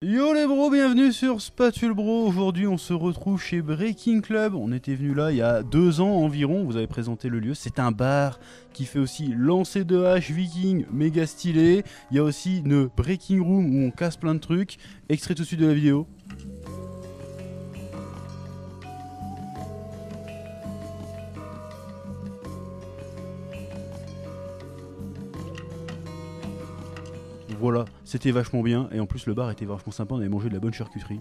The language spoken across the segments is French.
Yo les bros, bienvenue sur Spatule Bro. Aujourd'hui on se retrouve chez Breaking Club. On était venu là il y a 2 ans environ, vous avez présenté le lieu. C'est un bar qui fait aussi lancer de hache viking méga stylé. Il y a aussi une Breaking Room où on casse plein de trucs. Extrait tout de suite de la vidéo. Voilà, c'était vachement bien et en plus le bar était vachement sympa, on avait mangé de la bonne charcuterie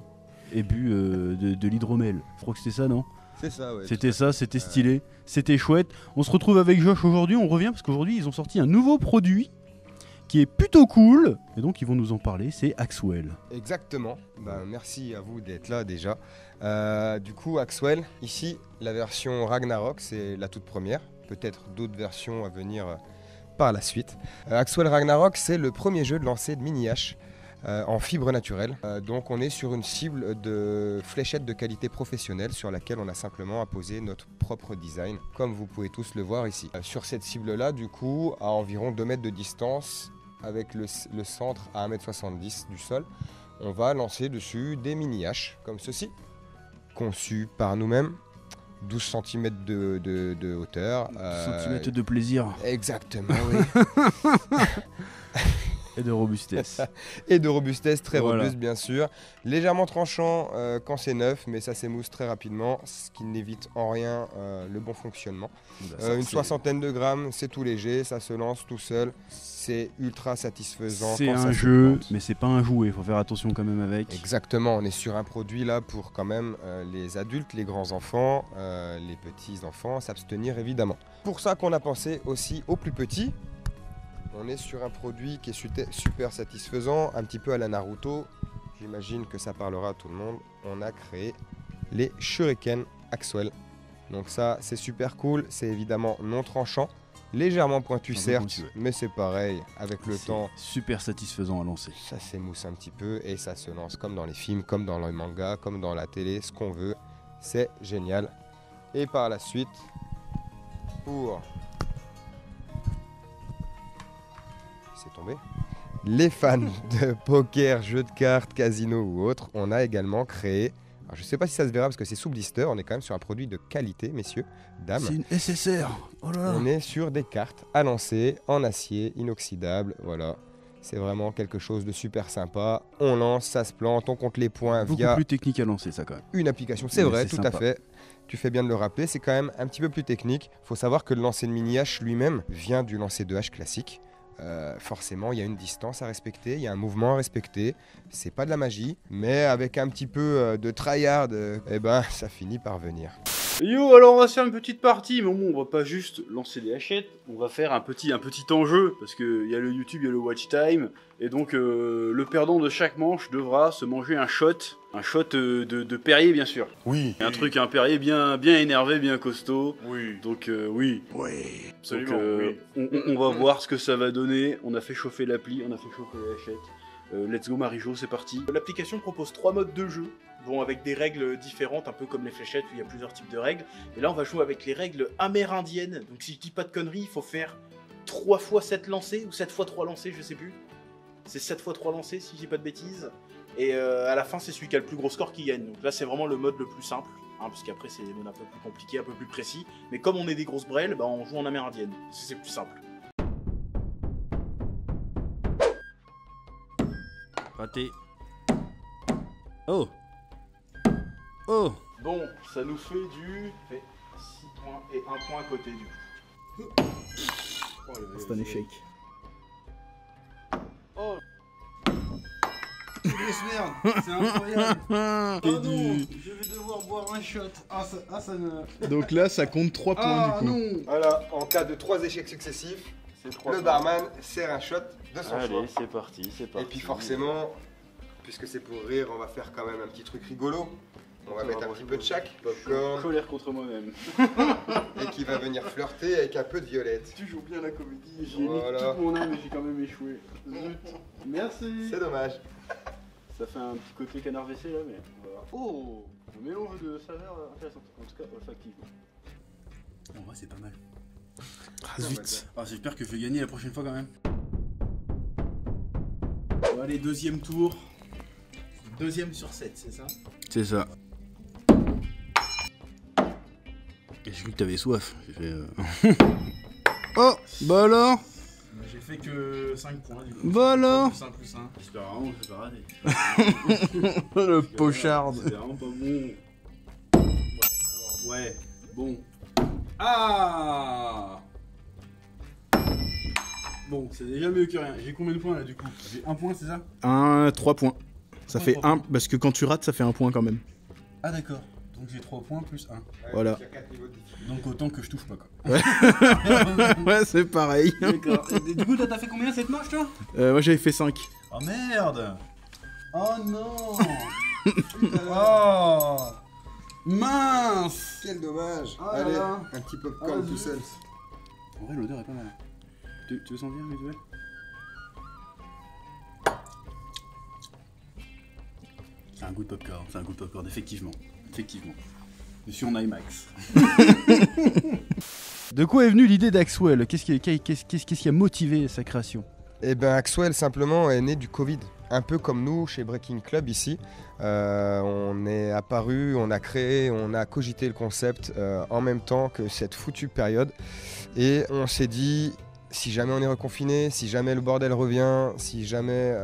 et bu de l'hydromel. Je crois que c'était ça, non? C'est ça, ouais. C'était ça, c'était stylé, c'était chouette. On se retrouve avec Josh aujourd'hui, on revient parce qu'aujourd'hui ils ont sorti un nouveau produit qui est plutôt cool et donc ils vont nous en parler, c'est Axwell. Exactement. Merci à vous d'être là déjà. Du coup, Axwell, ici, la version Ragnarok, c'est la toute première. Peut-être d'autres versions à venir par la suite. Axwell Ragnarok, c'est le premier jeu de lancer de mini-hache en fibre naturelle. Donc on est sur une cible de fléchette de qualité professionnelle sur laquelle on a simplement apposé notre propre design, comme vous pouvez tous le voir ici. Sur cette cible-là, du coup, à environ 2 mètres de distance, avec le centre à 1,70 m du sol, on va lancer dessus des mini-haches comme ceci, conçus par nous-mêmes, 12 cm de hauteur. Centimètres de plaisir. Exactement, oui. Et de robustesse. Et de robustesse, très Voilà. robuste bien sûr. Légèrement tranchant quand c'est neuf, mais ça s'émousse très rapidement, ce qui n'évite en rien le bon fonctionnement. Une soixantaine de grammes, c'est tout léger, ça se lance tout seul. C'est ultra satisfaisant. C'est quand ça un se jeu, plante. mais c'est pas un jouet, faut faire attention quand même avec. Exactement, on est sur un produit là pour quand même les adultes, les grands enfants, les petits enfants, s'abstenir évidemment. Pour ça qu'on a pensé aussi aux plus petits. On est sur un produit qui est super satisfaisant, un petit peu à la Naruto. J'imagine que ça parlera à tout le monde. On a créé les Shuriken Axwell. Donc ça, c'est super cool. C'est évidemment non tranchant, légèrement pointu Un peu certes, pointu, ouais. mais c'est pareil. Avec le C'est temps, super satisfaisant à lancer. ça s'émousse un petit peu et ça se lance comme dans les films, comme dans le manga, comme dans la télé, ce qu'on veut. C'est génial. Et par la suite, pour... c'est tombé. Les fans de poker, jeux de cartes, casino ou autres, on a également créé, alors je ne sais pas si ça se verra parce que c'est sous blister, on est quand même sur un produit de qualité, messieurs, dames. C'est une SSR. Oh là là. On est sur des cartes à lancer en acier inoxydable, voilà. C'est vraiment quelque chose de super sympa. On lance, ça se plante, on compte les points Beaucoup via plus technique à lancer ça quand même. une application. C'est Mais vrai, c'est tout sympa. à fait. Tu fais bien de le rappeler, c'est quand même un petit peu plus technique. Il faut savoir que le lancer de mini-hache lui-même vient du lancer de hache classique. Forcément, il y a une distance à respecter, il y a un mouvement à respecter. C'est pas de la magie, mais avec un petit peu de tryhard, eh ben, ça finit par venir. Yo, alors on va se faire une petite partie, mais bon, on va pas juste lancer des hachettes, on va faire un petit enjeu, parce qu'il y a le YouTube, il y a le watch time, et donc le perdant de chaque manche devra se manger un shot de Perrier bien sûr. Oui. Un Perrier bien énervé, bien costaud. Oui. Donc oui. Oui. Donc, Absolument, oui. on va voir ce que ça va donner. On a fait chauffer l'appli, on a fait chauffer les hachettes. Let's go Marie-Jo, c'est parti. L'application propose 3 modes de jeu, bon, avec des règles différentes, un peu comme les fléchettes où il y a plusieurs types de règles. Et là, on va jouer avec les règles amérindiennes. Donc, si je dis pas de conneries, il faut faire 3 fois 7 lancers ou 7 fois 3 lancers, je sais plus. C'est 7 fois 3 lancers, si je dis pas de bêtises. Et à la fin, c'est celui qui a le plus gros score qui gagne. Donc là, c'est vraiment le mode le plus simple, hein, parce qu'après, c'est des modes un peu plus compliqués, un peu plus précis. Mais comme on est des grosses brêles, bah, on joue en amérindienne. C'est plus simple. Raté. Oh. Oh. Bon, ça nous fait 6 points et 1 point à côté du coup. C'est un échec. Oh, Merde, c'est incroyable. Oh non, je vais devoir boire un shot. Ça ne... Donc là, ça compte 3 points du coup. non. Voilà, en cas de 3 échecs successifs, c'est 3 le barman sert un shot de son choix. Allez, c'est parti, c'est Et parti. puis forcément, puisque c'est pour rire, on va faire quand même un petit truc rigolo. On va mettre un petit peu de chaque, popcorn, Colère contre moi-même. et qui va venir flirter avec un peu de violette. Tu joues bien la comédie, j'ai Voilà. mis toute mon âme et j'ai quand même échoué. Zut. Merci. C'est dommage. Ça fait un petit côté canard WC là, mais voilà. Oh, un mélange de saveurs intéressantes, en tout cas olfactivement. Bon, ouais, c'est pas mal. Ah zut. Ah, j'espère que je vais gagner la prochaine fois quand même. Bon, allez, deuxième tour. Deuxième sur 7, c'est ça? C'est ça. Et j'ai cru que t'avais soif. J'ai fait. Oh, bah alors? J'ai fait que 5 points du coup. Bah alors? Plus 1 plus 1. J'espère vraiment que je vais pas rater. Le pochard. C'est vraiment pas bon. Ouais, bon. Ah! Bon, c'est déjà mieux que rien. J'ai combien de points là du coup? J'ai 1 point, c'est ça? 3 points. Ça fait 1, parce que quand tu rates, ça fait 1 point quand même. Ah d'accord. Donc j'ai 3 points plus 1. Voilà. Donc autant que je touche pas quoi. Ouais, c'est pareil. D'accord. Et du coup, toi, t'as fait combien cette manche toi? Moi j'avais fait 5. Oh merde! Oh non! Oh! Mince! Quel dommage. Ah Allez, là. un petit popcorn Ah, tout seul. En vrai, l'odeur est pas mal. Tu veux sentir, visuel? C'est un goût de popcorn, effectivement. Effectivement. Je suis en IMAX. De quoi est venue l'idée d'Axwell? Qu'est-ce qui a motivé sa création? Eh ben Axwell simplement est né du Covid. Un peu comme nous chez Breaking Club ici. On est apparu, on a créé, on a cogité le concept en même temps que cette foutue période. Et on s'est dit, si jamais on est reconfiné, si jamais le bordel revient, si jamais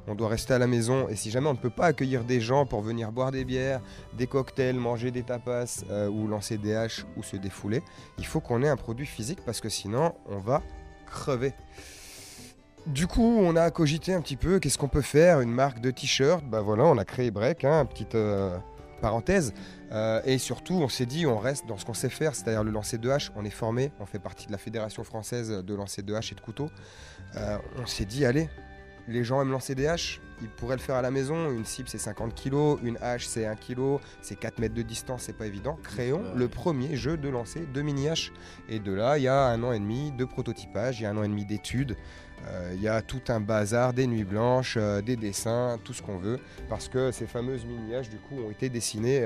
on doit rester à la maison et si jamais on ne peut pas accueillir des gens pour venir boire des bières, des cocktails, manger des tapas ou lancer des haches ou se défouler, il faut qu'on ait un produit physique parce que sinon on va crever. Du coup, on a cogité un petit peu, qu'est-ce qu'on peut faire? Une marque de t-shirt, bah voilà, on a créé Break, petite parenthèse. Et surtout, on s'est dit, on reste dans ce qu'on sait faire, c'est-à-dire le lancer de hache. On est formé, on fait partie de la Fédération française de lancer de hache et de couteau. On s'est dit, allez, les gens aiment lancer des haches, ils pourraient le faire à la maison. Une cible, c'est 50 kg, une hache, c'est 1 kg, c'est 4 mètres de distance, c'est pas évident. Créons le premier jeu de lancer de mini-hache. Et de là, il y a 1 an et demi de prototypage, il y a 1 an et demi d'études. Il y a tout un bazar, des nuits blanches, des dessins, tout ce qu'on veut, parce que ces fameuses mini-haches du coup ont été dessinées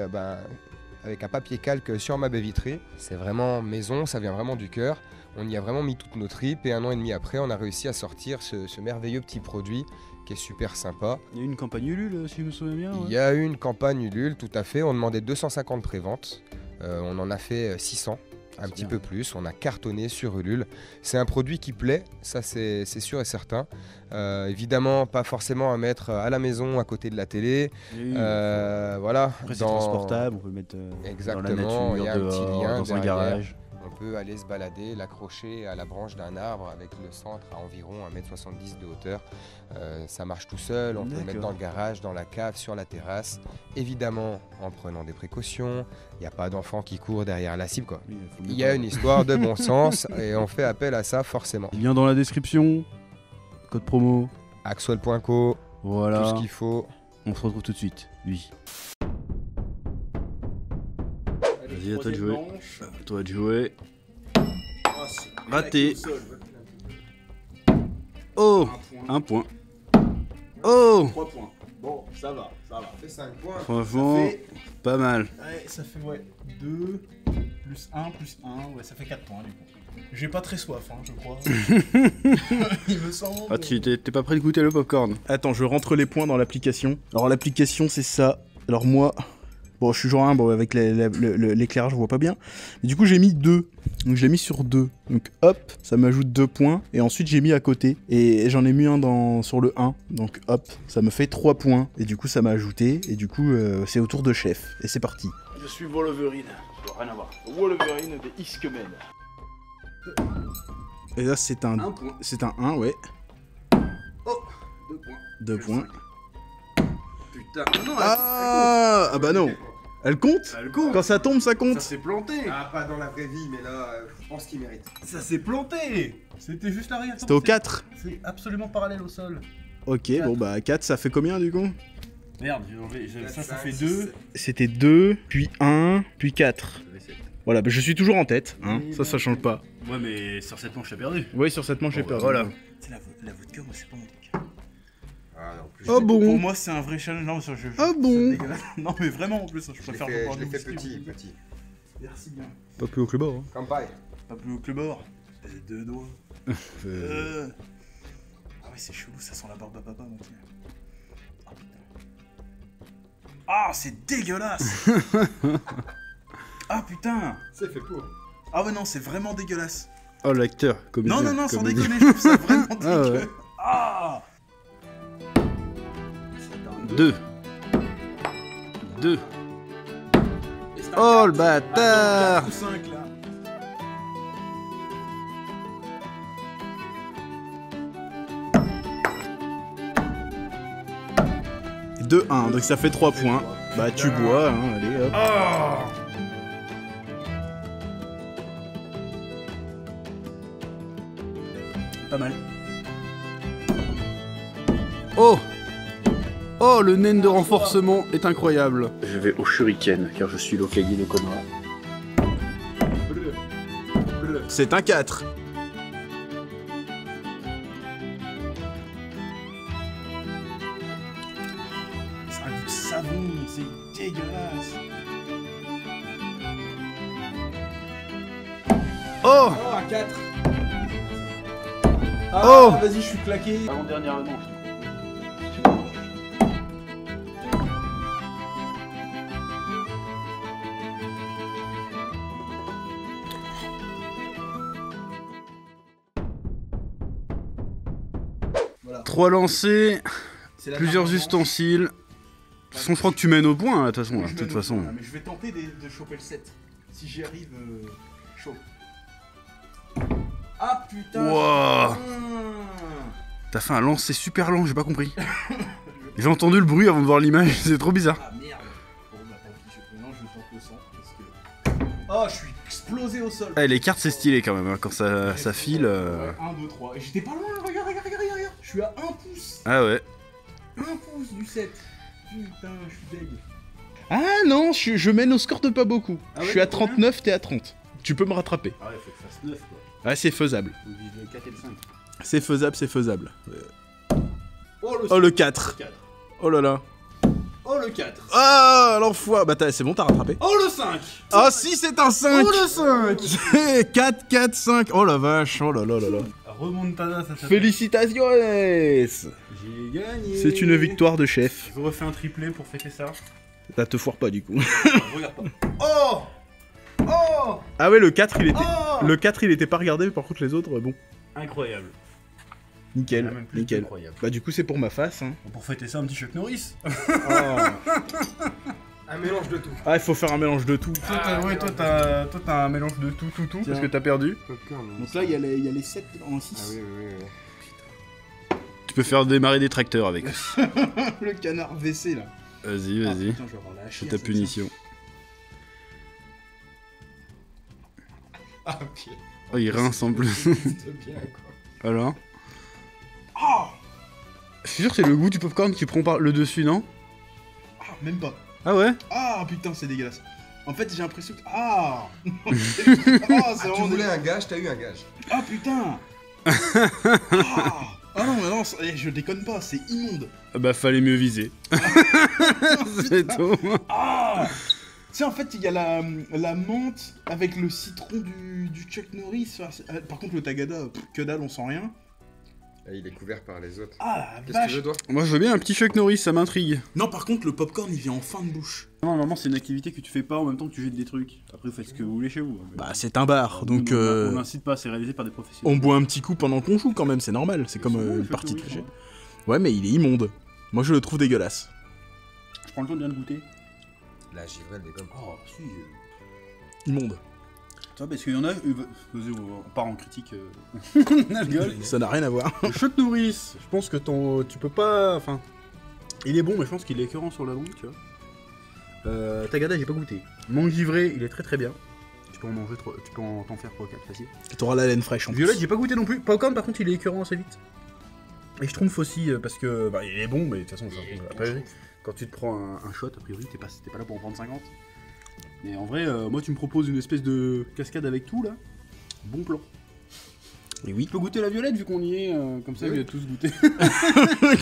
avec un papier calque sur ma baie vitrée. C'est vraiment maison, ça vient vraiment du cœur. On y a vraiment mis toutes nos tripes et 1 an et demi après, on a réussi à sortir ce merveilleux petit produit qui est super sympa. Il y a eu une campagne Ulule, si je me souviens bien. Il y a eu une campagne Ulule, tout à fait. On demandait 250 préventes. On en a fait 600. Un petit peu plus, on a cartonné sur Ulule. C'est un produit qui plaît, ça c'est sûr et certain. Évidemment, pas forcément à mettre à la maison, à côté de la télé. Oui, voilà. après c'est transportable, on peut le mettre Exactement, dans la il y a nature, un petit dehors, lien dans un derrière. garage. On peut aller se balader, l'accrocher à la branche d'un arbre avec le centre à environ 1,70 m de hauteur. Ça marche tout seul, on peut le mettre dans le garage, dans la cave, sur la terrasse. Évidemment, en prenant des précautions. Il n'y a pas d'enfant qui court derrière la cible, quoi. Oui, Il y a une histoire de bon sens et on fait appel à ça forcément. Lien dans la description, code promo, Axwell.co, voilà. tout ce qu'il faut. On se retrouve tout de suite, lui. Vas-y, à toi de jouer. À toi de jouer. Raté. Oh, 1 point. Oh, 3 points. Bon, ça va. Ça fait 5 points. franchement, Ça fait- pas mal. Ouais, ça fait 2 plus 1 plus 1. Ouais, ça fait 4 points du coup. J'ai pas très soif, je crois. Il me semble. Ah, t'es pas prêt de goûter le popcorn? Attends, je rentre les points dans l'application. Alors l'application c'est ça. Alors moi, bon je suis genre 1, bon avec l'éclairage je vois pas bien. Mais du coup j'ai mis 2. Donc je l'ai mis sur 2. Donc hop, ça m'ajoute 2 points. Et ensuite j'ai mis à côté. Et j'en ai mis un sur le 1. Donc hop, ça me fait 3 points. Et du coup ça m'a ajouté. Et du coup c'est au tour de chef. Et c'est parti. Je suis Wolverine. Ça doit rien avoir. Wolverine des X-Men. Et là c'est un 1 point. C'est un 1, ouais. Oh, 2 points. 2 points. Putain. Non, Ah bah non. Elle compte. elle compte. Quand ça tombe, ça Ça compte. s'est planté. Ah, pas dans la vraie vie, mais là, je pense qu'il mérite. Ça s'est planté. C'était juste l'arrière. C'était au 4. C'est absolument parallèle au sol. Ok, bon bah 4, ça fait combien du coup? Merde, ça fait 2. C'était 2, puis 1, puis 4. Voilà, bah je suis toujours en tête, hein. Oui, Ça change pas. Ouais, mais sur cette manche, t'as perdu. Oui, sur cette manche, j'ai Bon, peur. voilà. C'est la vodka, moi, c'est pas mon truc. Ah, non, plus. Ah Pour bon? moi, c'est un vrai challenge. Non, Ah bon? c'est dégueulasse. Non, mais vraiment, en plus, je Je préfère l'ai boire fait du petit, whisky. petit. Merci bien. Pas plus haut que le bord. Hein. Campagne. Pas plus haut que le bord. 2 doigts. Ah ouais, c'est chelou, ça sent la barbe à papa, moi. Ah putain. Ah, c'est dégueulasse. Ah putain. C'est fait pour. Ah ouais, non, c'est vraiment dégueulasse. Oh, l'acteur, comédien. Non, sans comédien. déconner, je trouve ça vraiment dégueu. ouais. Ah 2. 2. Oh, le bâtard. 4 ou 5, là. « 2-1, donc ça fait 3 points. Bah tu bois, hein, allez hop. Pas mal. Oh. Oh, le naine de renforcement est incroyable. Je vais au shuriken, car je suis l'Okage de Konoha. C'est un 4. C'est un goût de savon, c'est dégueulasse. Oh. Oh, un 4. Oh. Vas-y, je suis claqué. Avant-dernière manche. Voilà. 3 lancers, C'est la plusieurs dernière ustensiles. De toute façon, je crois que tu mènes au point, là, de toute façon. manche. Là, Je de toute mène au façon. point, là, mais je vais tenter de choper le 7. Si j'y arrive, chaud. Ah putain. Wow. T'as fait un lancer super lent, j'ai pas compris. J'ai entendu le bruit avant de voir l'image, c'est trop bizarre. Ah merde. Bon bah tant pis, maintenant je tente le sang parce que... Oh, je suis explosé au sol. Eh, les cartes c'est stylé quand même, hein, quand ça file. Ouais, 1, 2, 3. Et j'étais pas loin, regarde. Je suis à 1 pouce. Ah ouais. 1 pouce du 7. Putain, je suis deg. Ah non, je mène au score de pas beaucoup. Ah ouais, je suis à combien 39, t'es à 30. Tu peux me rattraper. Ah ouais, faut que je fasse 9 quoi. Ah, c'est faisable. Faut viser le 4 et le 5. C'est faisable. Oh le 4. 4. Oh là là. Oh le 4. Ah, l'enfoiré. Bah c'est bon, t'as rattrapé. Oh le 5. Ah si, c'est un 5. Oh le 5. 4, 4, 5. Oh la vache, oh là là là là. Remontada, ça s'appelle. Félicitations. J'ai gagné. C'est une victoire de chef. Je refais un triplé pour fêter ça. Ça te foire pas du coup. Regarde pas. Oh. Oh. Ah ouais, le 4 il était... Oh. Le 4 il était pas regardé, mais par contre les autres, bon. Incroyable. Nickel, Même plus nickel. incroyable. Bah du coup c'est pour ma face, hein. Pour fêter ça, un petit Chuck Norris. Un mélange de tout. Ah, il faut faire un mélange de tout. Toi t'as un mélange de tout, parce que t'as perdu. Popcorn. Donc là il y a les 7 en 6. Ah oui. Tu peux faire démarrer des tracteurs avec. Le canard WC là. Vas-y, Ah, vas-y. putain, je vais avoir la C'est chiasse ta avec ça. punition. Ah ok. Oh, il rince en plus. C'est bien quoi. Alors. Ah, Je suis sûr que c'est le goût du popcorn qui prend le dessus, non? ah, même pas. Ah ouais? Ah putain, c'est dégueulasse. En fait, j'ai l'impression que... Ah ah, c'est Tu vraiment voulais dégueulasse. un gage, t'as eu un gage. Ah putain. Ah non, mais non, je déconne pas, c'est immonde. Ah bah fallait mieux viser. C'est tout. Ah. Tu sais, en fait, il y a la menthe avec le citron du Chuck Norris. Enfin, par contre, le Tagada, que dalle, on sent rien. Ah, il est couvert par les autres. Ah la Qu'est-ce que vache. tu veux, toi? Moi je veux bien un petit Chuck Norris, ça m'intrigue. Non, par contre, le popcorn, il vient en fin de bouche. Non, normalement c'est une activité que tu fais pas en même temps que tu jettes des trucs. Après vous faites ce que vous voulez chez vous. Bah, c'est un bar, donc On n'incite pas, c'est réalisé par des professionnels. on boit un petit coup pendant qu'on joue quand même, c'est normal. C'est comme une partie de fléchette. Ouais, mais il est immonde. Moi, je le trouve dégueulasse. Je prends le temps de bien de goûter. La givrelle des gommes. Oh, si. Immonde. Tu vois, parce qu'il y en a. Vas-y, on part en critique. Alcool. Ça n'a rien à voir. Le Chuck Norris, je pense que tu peux pas. Enfin. Il est bon, mais je pense qu'il est écœurant sur la longue, tu vois. Tagada, j'ai pas goûté. Mangue givré, il est très très bien. Tu peux en manger, tu peux t'en faire 3-4 facile. T'auras la laine fraîche en Violette, plus. j'ai pas goûté non plus. Popcorn, par contre, il est écœurant assez vite. Et je trouve aussi, parce que. Bah, il est bon, mais de toute façon, après, quand tu te prends un shot, a priori, t'es pas là pour en prendre 50. Mais en vrai, moi, tu me proposes une espèce de cascade avec tout, là. Bon plan. Et oui. Tu peux goûter la violette, vu qu'on y est, comme ça, Oui. vous a tous goûté.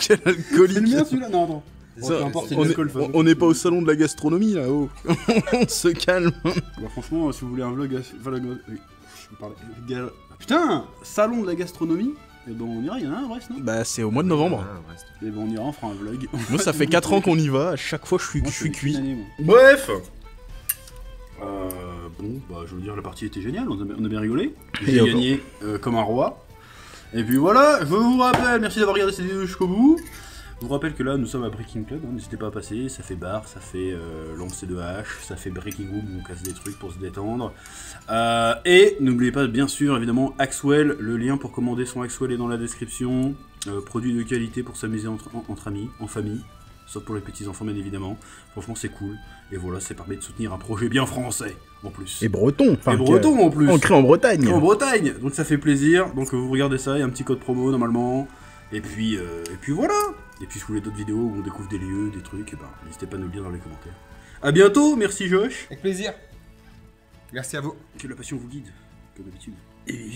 Quel alcoolique. C'est le mien, celui-là? Non, attends. Ça, Peu importe, c'est de l'alcool, de toute façon. on n'est pas au salon de la gastronomie là, oh. On se calme. Bah, franchement, si vous voulez un vlog. Oui, je peux parler. Ah, putain! Salon de la gastronomie, Et ben on ira, il y en a un Brest, non? Bah c'est au mois de novembre. Et ben on ira, on fera un vlog. Moi ça fait 4 ans qu'on y va, à chaque fois je suis Moi, cuit. une année, moi. Bref. Bon, bah je veux dire, la partie était géniale, on a bien rigolé. Et J'ai hop. gagné comme un roi. Et puis voilà, je vous rappelle, merci d'avoir regardé cette vidéo jusqu'au bout. Je vous rappelle que là, nous sommes à Breaking Club, hein, n'hésitez pas à passer, ça fait bar, ça fait lancer de hache, ça fait Breaking Room, où on casse des trucs pour se détendre. Et n'oubliez pas, bien sûr, évidemment, Axwell, le lien pour commander son Axwell est dans la description. Produit de qualité pour s'amuser entre amis, en famille, sauf pour les petits enfants bien évidemment. Franchement c'est cool, et voilà, ça permet de soutenir un projet bien français, en plus. Et breton. Enfin, Et breton en plus. Ancré en Bretagne. En Bretagne, donc ça fait plaisir. Donc vous regardez ça, il y a un petit code promo normalement. Et puis voilà. Et puis si vous voulez d'autres vidéos où on découvre des lieux, des trucs, et ben n'hésitez pas à nous le dire dans les commentaires. A bientôt, merci Josh. Avec plaisir. Merci à vous. Que la passion vous guide, comme d'habitude. Et